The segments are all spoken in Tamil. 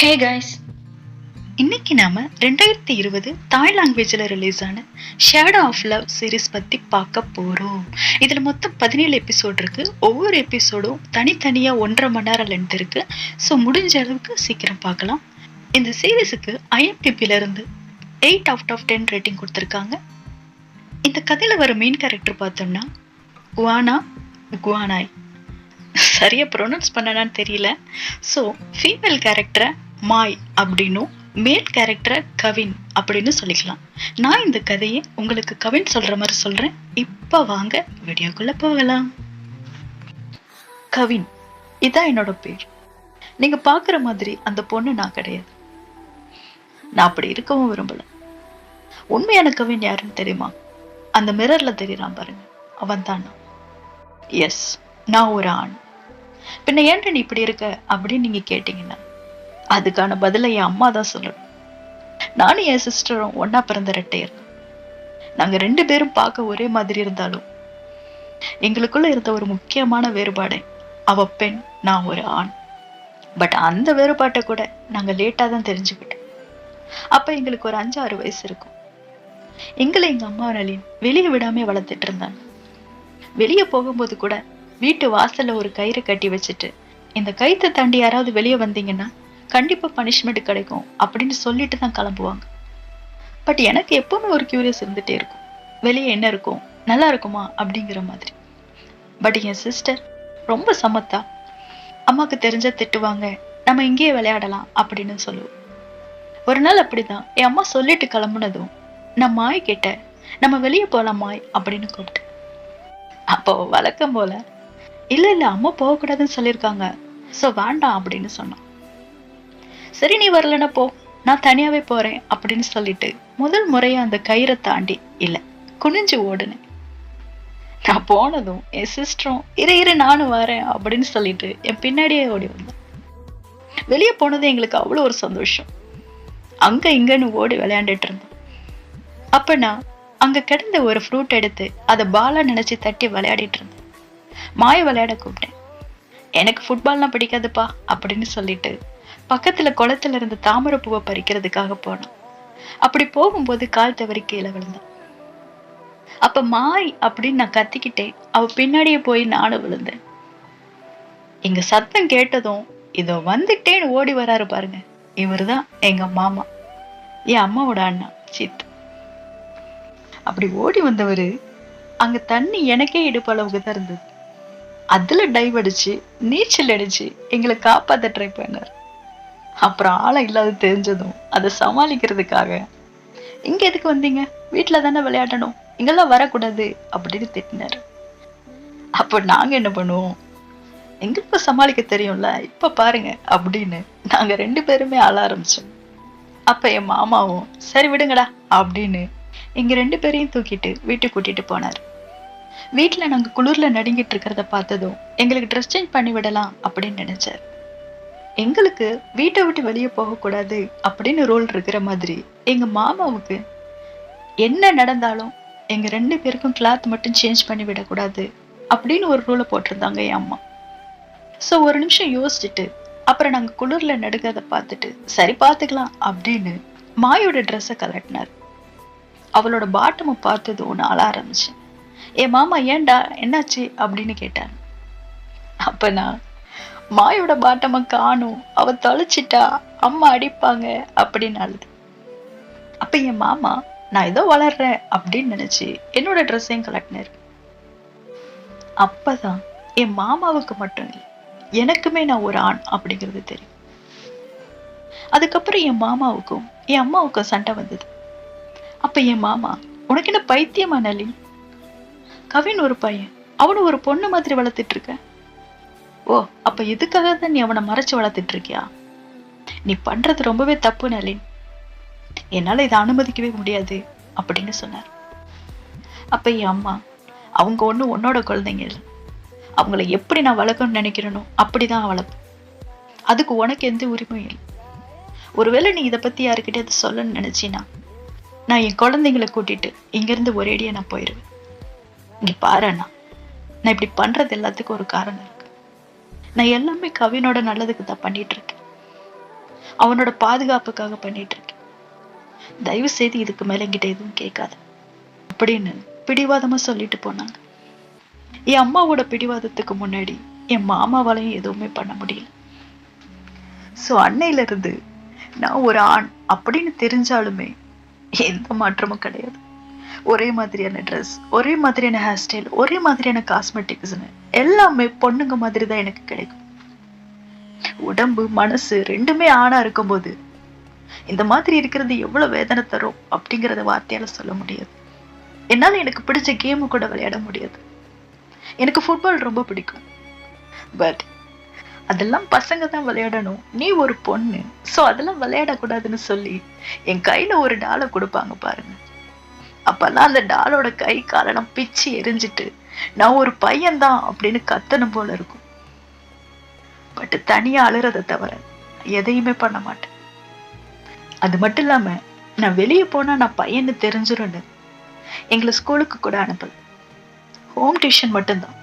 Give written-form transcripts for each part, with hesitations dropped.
ஹே கைஸ், இன்னைக்கு நாம 2020 தாய் லாங்குவேஜ்ல ரிலீஸ் ஆன ஷேடோ ஆஃப் லவ் சீரிஸ் பத்தி பார்க்க போறோம். இதுல மொத்தம் 17 எபிசோட் இருக்கு. ஒவ்வொரு எபிசோடும் தனித்தனியா 1.5 மணி நேரம் லென்த் இருக்கு. ஸோ முடிஞ்ச அளவுக்கு சீக்கிரம் பார்க்கலாம். இந்த சீரிஸுக்கு IMDbல இருந்து 8 out of 10 ரேட்டிங் கொடுத்துருக்காங்க. இந்த கதையில வர மெயின் கேரக்டர் பார்த்தோம்னா குவானா குவானாய், சரியா ப்ரொனவுன்ஸ் பண்ணனான்னு தெரியல. ஸோ ஃபீமேல் கேரக்டரை மாய் அப்படின்னும் மேல் கேரக்டரை கவின் அப்படின்னு சொல்லிக்கலாம். நான் இந்த கதையை உங்களுக்கு கவின் சொல்ற மாதிரி சொல்றேன். இப்ப வாங்க வீடியோக்குள்ள போகலாம். கவின், இதான் என்னோட பேர். நீங்க பாக்குற மாதிரி அந்த பொண்ணு நான் கிடையாது. நான் அப்படி இருக்கவும் விரும்பல. உண்மையான கவின் யாருன்னு தெரியுமா? அந்த மிரர்ல தெரியறான் பாருங்க, அவன் தான் நான். எஸ், நான் ஒரு ஆண். பின்ன ஏன்டா நீ இப்படி இருக்க அப்படின்னு நீங்க கேட்டீங்கன்னா அதுக்கான பதிலை என் அம்மா தான் சொல்லணும். நானும் என் சிஸ்டரும் ஒன்னா பிறந்த ரெட்டையர். நாங்க 2 பேரும் பார்க்க ஒரே மாதிரி இருந்தாலும் எங்களுக்குள்ள இருந்த ஒரு முக்கியமான வேறுபாடு, அவ பெண், நான் ஒரு ஆண். பட் அந்த வேறுபாட்டை கூட நாங்க லேட்டா தான் தெரிஞ்சுக்கிட்டோம். அப்ப எங்களுக்கு ஒரு 5-6 வயசு இருக்கும். எங்களை எங்க அம்மா நளின் வெளியே விடாம வளர்த்துட்டு இருந்தாங்க. வெளியே போகும்போது கூட வீட்டு வாசல்ல ஒரு கயிறை கட்டி வச்சுட்டு, இந்த கயித்தை தாண்டி யாராவது வெளியே வந்தீங்கன்னா கண்டிப்பா பனிஷ்மெண்ட் கிடைக்கும் அப்படின்னு சொல்லிட்டு தான் கிளம்புவாங்க. பட் எனக்கு எப்பவுமே ஒரு கியூரியஸ் இருந்துட்டே இருக்கும், வெளியே என்ன இருக்கும், நல்லா இருக்குமா அப்படிங்கிற மாதிரி. பட் என் சிஸ்டர் ரொம்ப சமத்தா, அம்மாக்கு தெரிஞ்ச திட்டுவாங்க, நம்ம இங்கேயே விளையாடலாம் அப்படின்னு சொல்லுவோம். ஒரு நாள் அப்படிதான் என் அம்மா சொல்லிட்டு கிளம்புனதும் நான் மாய் கிட்ட நம்ம வெளியே போலாம் மாய் அப்படின்னு கூப்பிட்டேன். அப்போ வழக்கம் போல இல்ல அம்மா போகக்கூடாதுன்னு சொல்லியிருக்காங்க, சோ வேண்டாம் அப்படின்னு சொன்னான். சரி நீ வரலன்னா போ, நான் தனியாவே போறேன் அப்படின்னு சொல்லிட்டு முதல் முறையா அந்த கயிறை தாண்டி இல்ல குனிஞ்சு ஓடுனேன். நான் போனதும் என் சிஸ்டரும் இரு நானும் வரேன் அப்படின்னு சொல்லிட்டு என் பின்னாடியே ஓடி வந்தேன். வெளியே போனது எங்களுக்கு அவ்வளவு ஒரு சந்தோஷம். அங்க இங்கன்னு ஓடி விளையாண்டுட்டு இருந்தோம். அப்ப நான் அங்க கிடந்த ஒரு ஃப்ரூட் எடுத்து அதை பாலா நினைச்சு தட்டி விளையாடிட்டு இருந்தேன். மாய விளையாட கூப்பிட்டேன். எனக்கு ஃபுட்பால்லாம் பிடிக்காதுப்பா அப்படின்னு சொல்லிட்டு பக்கத்துல குளத்துல இருந்து தாமரை பூவை பறிக்கிறதுக்காக போனான். அப்படி போகும்போது கால் தவறி கீழே விழுந்தான். அப்ப மாய் அப்படின்னு நான் கத்திக்கிட்டேன். அவ பின்னாடியே போய் நானும் விழுந்தேன். எங்க சத்தம் கேட்டதும் இதோ வந்துட்டேன்னு ஓடி வராரு பாருங்க, இவருதான் எங்க மாமா, என் அம்மாவோட அண்ணா சித்து. அப்படி ஓடி வந்தவரு அங்க தண்ணி எனக்கே இடுப்பளவுக்கு தான் இருந்தது. அதுல டைவ் அடிச்சு நீச்சல் அடிச்சு எங்களை காப்பாத்த ட்ரை பண்ணார். அப்புறம் ஆளை இல்லாத தெரிஞ்சதும் அதை சமாளிக்கிறதுக்காக, இங்க எதுக்கு வந்தீங்க, வீட்டுல தானே விளையாடணும், இங்கெல்லாம் வரக்கூடாது அப்படின்னு திட்டினாரு. அப்ப நாங்க என்ன பண்ணுவோம், எங்களுக்கு சமாளிக்க தெரியும்ல, இப்ப பாருங்க அப்படின்னு நாங்க 2 பேருமே ஆள ஆரம்பிச்சோம். அப்ப என் மாமாவும் சரி விடுங்கடா அப்படின்னு எங்க 2 பேரையும் தூக்கிட்டு வீட்டுக்கு கூட்டிட்டு போனாரு. வீட்டுல நாங்க குளிர்ல நடுங்கிட்டு இருக்கிறத பார்த்ததும் எங்களுக்கு ட்ரெஸ் சேஞ்ச் பண்ணி விடலாம் அப்படின்னு நினைச்சாரு. எங்களுக்கு வீட்டை விட்டு வெளியே போகக்கூடாது அப்படின்னு ரூல் இருக்கிற மாதிரி எங்க மாமாவுக்கு என்ன நடந்தாலும் எங்க 2 பேருக்கும் கிளாத் மட்டும் சேஞ்ச் பண்ணி விடக்கூடாது அப்படின்னு ஒரு ரூலை போட்டிருந்தாங்க என் அம்மா. ஸோ ஒரு நிமிஷம் யோசிச்சுட்டு அப்புறம் நாங்க குளிர்ல நடுக்கிறத பார்த்துட்டு சரி பார்த்துக்கலாம் அப்படின்னு மாயோட ட்ரெஸ்ஸை கலட்டினார். அவளோட பாட்டமை பார்த்ததும் ஒன்று அழ ஆரம்பிச்சேன். என் மாமா ஏன்டா என்னாச்சு அப்படின்னு கேட்டார். அப்ப நான் மாயோட பாட்டம காணும், அவ தொலைச்சிட்டா, அம்மா அடிப்பாங்க அப்படின்னு அழுது. அப்ப என் மாமா நான் ஏதோ வளர்றேன் அப்படின்னு நினைச்சு என்னோட ட்ரெஸ்ஸையும் கலட்டினாரு. அப்பதான் என் மாமாவுக்கு மட்டும் இல்லை, எனக்குமே நான் ஒரு ஆண் அப்படிங்கிறது தெரியும். அதுக்கப்புறம் என் மாமாவுக்கும் என் அம்மாவுக்கும் சண்டை வந்தது. அப்ப என் மாமா, உனக்கு என்ன பைத்தியமா நளின், கவின் ஒரு பையன், அவனு ஒரு பொண்ணு மாதிரி வளர்த்துட்டு இருக்க. ஓ, அப்ப இதுக்காக தான் நீ அவனை மறைச்சு வளர்த்துட்டு இருக்கியா? நீ பண்றது ரொம்பவே தப்பு நளின், என்னால இதை அனுமதிக்கவே முடியாது அப்படின்னு சொன்னார். அப்ப என் அம்மா, அவங்க ஒண்ணு உன்னோட குழந்தைங்க இல்லை, அவங்கள எப்படி நான் வளர்க்கணும்னு நினைக்கிறேனோ அப்படிதான் வளர்ப்பேன், அதுக்கு உனக்கு எந்த உரிமையும் இல்லை. ஒருவேளை நீ இதை பத்தி யாருக்கிட்டே சொல்லணும்னு நினைச்சினா நான் என் குழந்தைங்களை கூட்டிட்டு இங்க இருந்து ஒரேடியா நான் போயிருவேன். இங்க பாரு அண்ணா, நான் இப்படி பண்றது எல்லாத்துக்கும் ஒரு காரணம் இருக்கு. நான் எல்லாமே கவினோட நல்லதுக்கு தான் பண்ணிட்டு இருக்கேன். அவனோட பாதுகாப்புக்காக பண்ணிட்டு இருக்கேன். தயவு செய்து இதுக்கு மேல என்கிட்ட எதுவும் கேட்காத அப்படின்னு பிடிவாதமா சொல்லிட்டு போனாங்க. என் அம்மாவோட பிடிவாதத்துக்கு முன்னாடி என் மாமாவாலையும் எதுவுமே பண்ண முடியல. சோ அன்னையில இருந்து நான் ஒரு ஆண் அப்படின்னு தெரிஞ்சாலுமே எந்த மாற்றமும் கிடையாது. ஒரே மாதிரியான ட்ரெஸ், ஒரே மாதிரியான ஹேர் ஸ்டைல், ஒரே மாதிரியான காஸ்மெட்டிக்ஸ்னு எல்லாமே பொண்ணுங்க மாதிரி தான் எனக்கு கிடைக்கும். உடம்பு மனசு ரெண்டுமே ஆணா இருக்கும்போது இந்த மாதிரி இருக்கிறது எவ்வளவு வேதனை தரும் அப்படிங்கறத வார்த்தையால சொல்ல முடியாது. என்னால எனக்கு பிடிச்ச கேம் கூட விளையாட முடியாது. எனக்கு ஃபுட்பால் ரொம்ப பிடிக்கும். பட் அதெல்லாம் பசங்க தான் விளையாடணும், நீ ஒரு பொண்ணு, சோ அதெல்லாம் விளையாடக்கூடாதுன்னு சொல்லி என் கையில ஒரு டாலை கொடுப்பாங்க பாருங்க. அப்பெல்லாம் அந்த டாலோட கை காலெல்லாம் பிச்சு எரிஞ்சிட்டு நான் ஒரு பையன்தான் அப்படின்னு கத்தணும் போல இருக்கும். பட் தனியா அழுறதை தவிர எதையுமே பண்ண மாட்டேன். அது மட்டும் இல்லாம நான் வெளியே போனா நான் பையன்னு தெரிஞ்சிருன்னு எங்களை ஸ்கூலுக்கு கூட அனுப்பல. ஹோம் டியூஷன் மட்டும்தான்.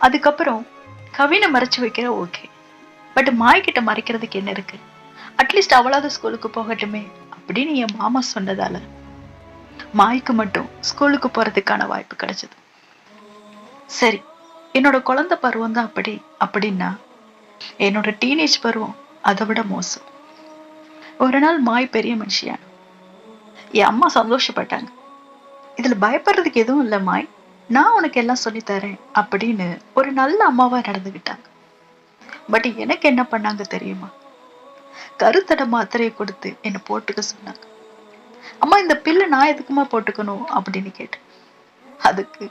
அதுக்கப்புறம் கவினை மறைச்சு வைக்கிற ஓகே, பட் மாய்கிட்ட மறைக்கிறதுக்கு என்ன இருக்கு, அட்லீஸ்ட் அவளாவது ஸ்கூலுக்கு போகட்டுமே அப்படின்னு என் மாமா சொன்னதால மாய்க்கு மட்டும் ஸ்கூலுக்கு போறதுக்கான வாய்ப்பு கிடைச்சது. சரி, என்னோட குழந்தை பருவம் தான் அப்படின்னா என்னோட டீனேஜ் பருவம் அதை விட மோசம். ஒரு நாள் மாய் பெரிய மனுஷியான என் அம்மா சந்தோஷப்பட்டாங்க. இதுல பயப்படுறதுக்கு எதுவும் இல்லை மாய், நான் உனக்கு எல்லாம் சொல்லித்தரேன் அப்படின்னு ஒரு நல்ல அம்மாவா நடந்துகிட்டாங்க. பட் எனக்கு என்ன பண்ணாங்க தெரியுமா? கருத்தடை மாத்திரையை கொடுத்து என்ன போட்டுக்க சொன்னாங்க. அம்மா இந்த பில்லு நான் எதுக்குமா போட்டுக்கணும் அப்படின்னு கேட்டேன். அதுக்கு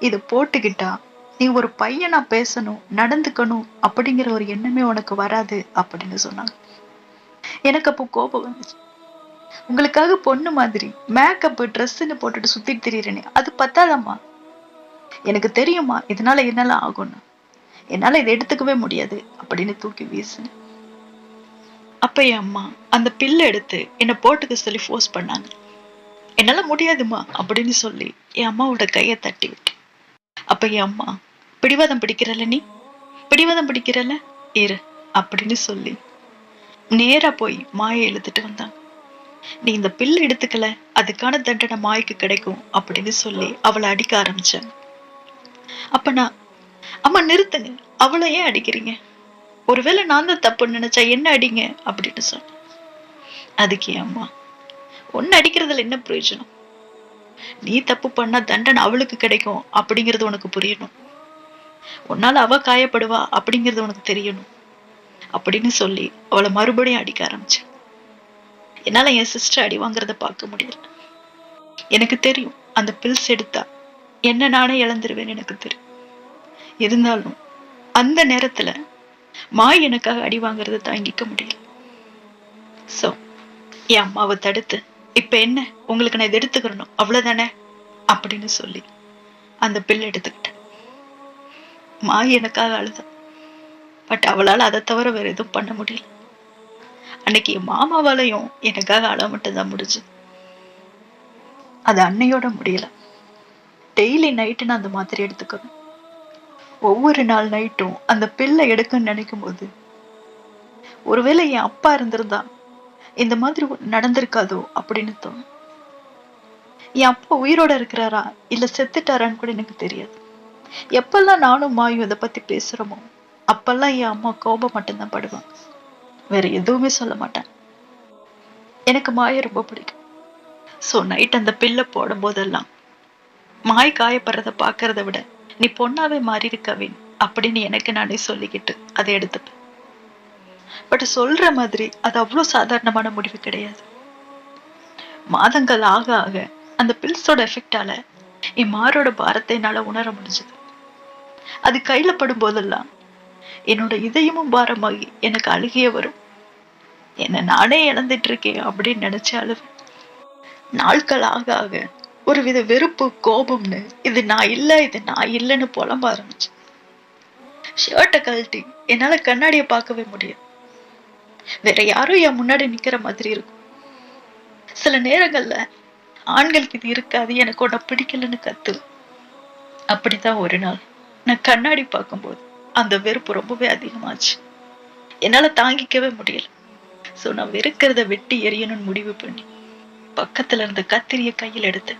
இத போட்டுக்கிட்டா நீ ஒரு பையனா பேசணும், நடந்துக்கணும் அப்படிங்கிற ஒரு எண்ணமே உனக்கு வராது அப்படின்னு சொன்னாங்க. எனக்கு அப்போ கோபம் வந்துச்சு. உங்களுக்காக பொண்ணு மாதிரி மேக்கப் ட்ரெஸ்ன்னு போட்டுட்டு சுத்திட்டு திரியறேனே, அது பத்தாதம்மா, எனக்கு தெரியுமா இதனால என்னெல்லாம் ஆகும்னு, என்னால இதை எடுத்துக்கவே முடியாது அப்படின்னு தூக்கி வீசினேன். அப்ப என் அம்மா அந்த பில்லை எடுத்து என்னை போட்டுக்க சொல்லி ஃபோர்ஸ் பண்ணாங்க. என்னால முடியாதுமா அப்படின்னு சொல்லி என் அம்மாவோட கையை தட்டி விட்டேன். அப்ப என் அம்மா, பிடிவாதம் பிடிக்கிறல்ல, நீ பிடிவாதம் பிடிக்கிறல்ல இரு அப்படின்னு சொல்லி நேரா போய் மாயை இழுத்துட்டு வந்தாங்க. நீ இந்த பில் எடுத்துக்கல, அதுக்கான தண்டனை மாய்க்கு கிடைக்கும் அப்படின்னு சொல்லி அவளை அடிக்க ஆரம்பிச்சாங்க. அப்ப நான், அம்மா நிறுத்துங்க, அவளை ஏன் அடிக்கிறீங்க, ஒருவேளை நான் தான் தப்பு நினைச்சா என்ன அடிங்க அப்படின்னு சொன்னேன். அதுக்கு என் அம்மா, ஒன்னு அடிக்கிறதுல என்ன பிரயோஜனம், நீ தப்பு பண்ணா தண்டனை அவளுக்கு கிடைக்கும் அப்படிங்கிறது உனக்கு புரியணும், உன்னால அவ காயப்படுவா அப்படிங்கிறது உனக்கு தெரியணும் அப்படின்னு சொல்லி அவளை மறுபடியும் அடிக்க ஆரம்பிச்சேன். என்னால என் சிஸ்டர் அடி வாங்குறத பார்க்க முடியல. எனக்கு தெரியும் அந்த பில்ஸ் எடுத்தா என்ன நானே இழந்துருவேன்னு எனக்கு தெரியும். இருந்தாலும் அந்த நேரத்துல மாய் எனக்காக அடி வாங்குறத தாங்கிக்க முடியல. சோ என் அம்மாவை தடுத்து, இப்ப என்ன உங்களுக்கு நான் இதை எடுத்துக்கிறணும் அவ்வளவுதானே அப்படின்னு சொல்லி அந்த பில் எடுத்துக்கிட்டேன். மாய் எனக்காக அழுத, பட் அவளால அதை தவிர வேற எதுவும் பண்ண முடியல. அன்னைக்கு என் மாமாவாலையும் எனக்காக அழ மட்டும்தான் முடிஞ்சு. அது அன்னையோட முடியல. டெய்லி நைட்டு நான் அந்த மாத்திரை எடுத்துக்கணும். ஒவ்வொரு நாள் நைட்டும் அந்த பில்லை எடுக்கன்னு நினைக்கும் போது, ஒருவேளை என் அப்பா இருந்திருந்தா இந்த மாதிரி நடந்திருக்காதோ அப்படின்னு தோணும். என் அப்பா உயிரோட இருக்கிறாரா இல்ல செத்துட்டாரான்னு கூட எனக்கு தெரியாது. எப்பெல்லாம் நானும் மாயும் இதை பத்தி பேசுறோமோ அப்பெல்லாம் என் அம்மா கோபம் மட்டும்தான் படுவாங்க, வேற எதுவுமே சொல்ல மாட்டேன். எனக்கு மாயை ரொம்ப பிடிக்கும். சோ நைட் அந்த பில்லை போடும் போதெல்லாம் மாய் காயப்படுறத பாக்குறத விட நீ பொண்ணாவே மாறி இருக்கவேன் அப்படின்னு எனக்கு நானே சொல்லிக்கிட்டு அதை எடுத்துப்பேன். பட் சொல்ற மாதிரி அது அவ்வளவு சாதாரணமான முடிவு கிடையாது. மாதங்கள் ஆக ஆக அந்த பில்ஸோட எஃபெக்டால என் மாரோட பாரத்தை என்னால உணர முடிஞ்சது. அது கையில படும் போதெல்லாம் என்னோட இதயமும் பாரமாகி எனக்கு அழுகையே வரும். என்ன நானே இழந்துட்டு இருக்கேன் அப்படின்னு நினைச்சு அழுவேன். நாட்கள் ஆக ஆக ஒருவித வெறுப்பு, கோபம்னு இது நான் இல்லைன்னு புலம்ப ஆரம்பிச்சு. ஷர்ட்டை கழட்டி என்னால கண்ணாடியை பார்க்கவே முடியாது. வேற யாரும் என் முன்னாடி நிக்கிற மாதிரி இருக்கும். சில நேரங்கள்ல ஆண்களுக்கு இது இருக்காது, எனக்கு உன்னை பிடிக்கலன்னு கத்து. அப்படித்தான் ஒரு நாள் நான் கண்ணாடி பார்க்கும்போது அந்த வெறுப்பு ரொம்பவே அதிகமாச்சு. என்னால தாங்கிக்கவே முடியல. சோ நான் வெறுக்கிறத வெட்டி எறியணும்னு முடிவு பண்ணி பக்கத்துல இருந்த கத்திரிய கையில் எடுத்து